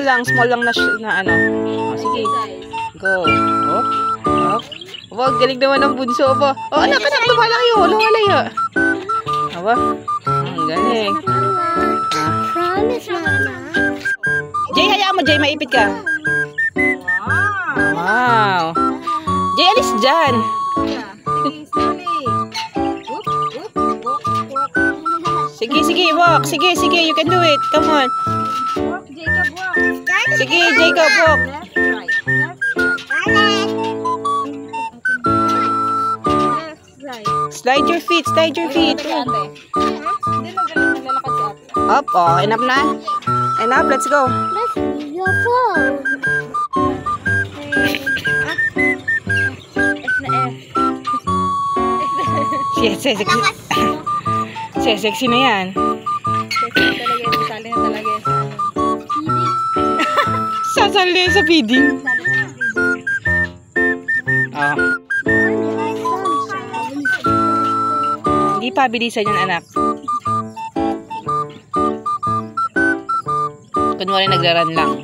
small lang na ano. Oh, sige. Go. Hop. Hop. Wag, galing naman ng bunso ba? Oh, anak, tumala kayo. Wala yun. Aba. Ang galing. Promise, Mama. Jay, hayaan mo, Jay. Maipit ka. Wow. Jay, alis dyan. Sige, walk. Sige, you can do it. Come on. Walk, Jacob, walk. Sige, Jacob, walk. Left, right. Left, right. Slide your feet. Hindi mo galing naglalakad si ate. Up, oh, enough na. Enough, let's go. Let's see your phone. F na F. Sexy na yan. Sexy talaga yun. Sali na talaga yun sa ano. Sasali sa feeding. Sali na sa feeding. Oh. Hindi pa bilisan yan, anak. Kunwari nagraran lang.